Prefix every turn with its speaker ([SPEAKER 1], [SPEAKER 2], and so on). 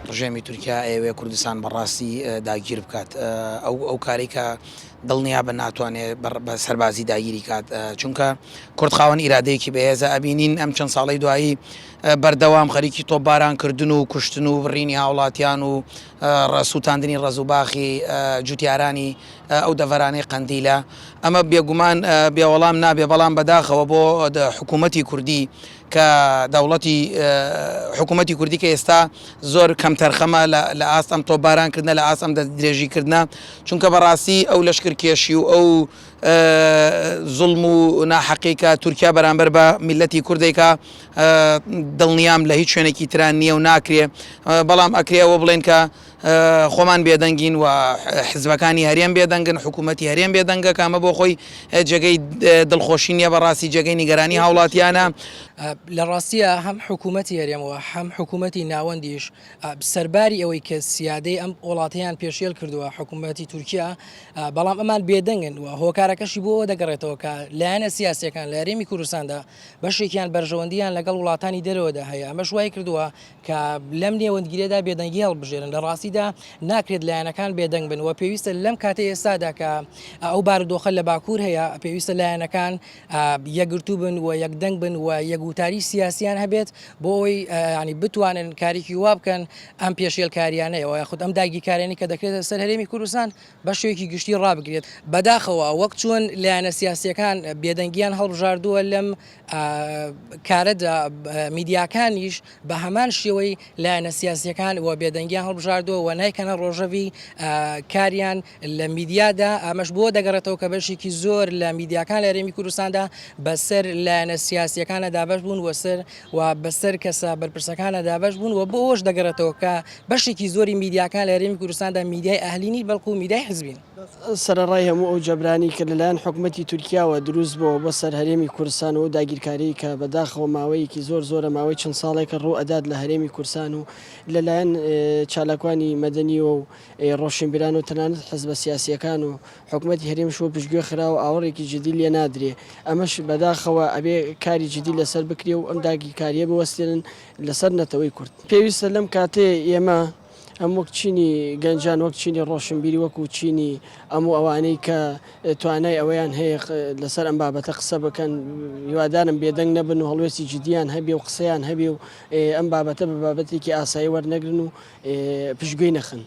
[SPEAKER 1] ڕژێمی تورکیا ئێوێ کوردستان بەڕاستی داگیر بکات ئەو کاری کە دڵنیا بە ناتوانێت بە سەربازی داگیری کات چونکە کورد خاوەن ئیرادەیەکی بەهێزە ئەبینین ئەم چەند ساڵی دوایی بەردەوام خەریکی تۆپبارانکردن و کوشتن و بڕینی هاوڵاتیان و ڕسووتاندنی ڕزوباخی جوتیارانی ئەو دەڤەرانەی قەندیلە ئەمە بێگومان بێوەڵام نابێ بەڵام بەداخەوە بۆ حکوومەتی کوردی کە دەوڵەتی حکوومەتی کوردی کە ئێستا زۆر کەم تەرخەمە لە ئاست ئەم تۆپبارانکردنە لە ئاست ئەم درێژیکردە چونکە بەڕاستی ئەو لەشکرکێشی و ئەو زوڵم و ناحەقیکە تورکیا بەرامبەر بە میلەتی کوردێکە دڵنیام لە هیچ شوێنێکی تران نییە و ناکرێ بەڵام ئەکرێەوە بڵێن کە خۆمان بێدەنگین و حزبەکانی هەرێم بێدەنگن حکوومەتی هەرێم بێدەنگە کامە بۆ خۆی جێگەی دڵخۆشی نییە بەڕاستی جێگەی نیگەرانی هاوڵاتیانە
[SPEAKER 2] لە ڕاستیە هەم حکوومەتی هەرێمەوە هەم حکوومەتی ناوەندیش سەرباری ئەوەی کە سیادەی ئەم وڵاتیان پێشێل کردووە حکوومەتی تورکیا بەڵام ئەمان بێدەنگن و هۆکارەکەشی بۆ دەگەڕێتەوە کە لایەنە سیاسیەکان لە هەرێمی کوردستاندا بەشێکیان بەرژەوەندیان لەگەڵ وڵاتانی دەرەوەدا هەیە ئەمەش وای کردووە کە لەم نێوەندگیرێدا بێدەنگی هەڵبژێرن لە ڕاستیدا ناکرێت لایەنەکان بێدەنگ بن و پێویستە لەم کاتێ ئێستادا کە ئەو بارودۆخە لە باکوور هەیە پێویستە لایەنەکان یەکگرتوو بن و یەکدەنگ بن و یەکوتاری سیاسیان هەبێت بۆ ئەوی ینی بتوانن کارێکی وا بکەن ئەم پێشێلکاریانەیە یاخود ئەم داگیرکارانی کە دەکرێتە سەر هەرێمی کوردستان بە شێوەیەکی گشتی ڕابگرێت بەداخەوە وەک چۆن لایەنە سیاسیەکان بێدەنگیان هەڵبژاردووە لەم کارەدا میدیاکانیش بە هەمان شێوەی لایەنە سیاسیەکان و بێدەنگیان هەڵبژاردووە و نایکەنە ڕۆژەوی کاریان لە میدیادا ئەمەش بۆ دەگەڕێتەوە کە بەشێکی زۆر لە میدیاکان لە هەرێمی کوردستاندا بەسەر لایەنە سیاسیەکانە دابەش بوون وەسەر و بەسەر کەسە بەرپرسەکانە دابەش بوون و بۆ ئەوش دەگەڕێتەوە کە بەشێکی زۆری میدیاکان لە هەرێمی کوردستاندا میدیای ئەهلینی بەڵکو میدیای حزبین
[SPEAKER 3] سەرەڕای هەموو ئەو جەبرانی کە لەلایەن حکوومەتی تورکیاوە دروست بووە بۆ سەر هەرێمی کوردستان و داگیرکاری کە بەداخەوە ماوەیەکی زۆرە ماوەی چەند ساڵێکە ڕوو ئەدات لە هەرێمی کوردستان و لەلایەن چالاکوانی مەدەنیەوە و ڕۆشنبیران و تەنانەت حزبە سیاسیەکان و حکوومەتی هەرێمشەوە پشتگوێ خراوە ئاوەڕێکی جدی لێ نادرێ ئەمەش بەداخەوە ئەبێ کاری جدی لەسەر بکرێ و ئەم داگیرکاریە بوەستێنن لەسەر نەتەوەی کورد پێویستە لەم کاتێ ئێمە ئەم وەک چینی گەنجان وەک چینی ڕۆشنبیری وەکو چینی ئەموو ئەوانەی کە توانای ئەوەیان هەیە لەسەر ئەم بابەتە قسە بکەن هیوادارم بێدەنگ نەبن و هەڵوێستی جدیان هەبێ و قسەیان هەبێ و ئەم بابەتە بە بابەتێکی ئاسایی وەرنەگرن و پشتگوێی نەخن.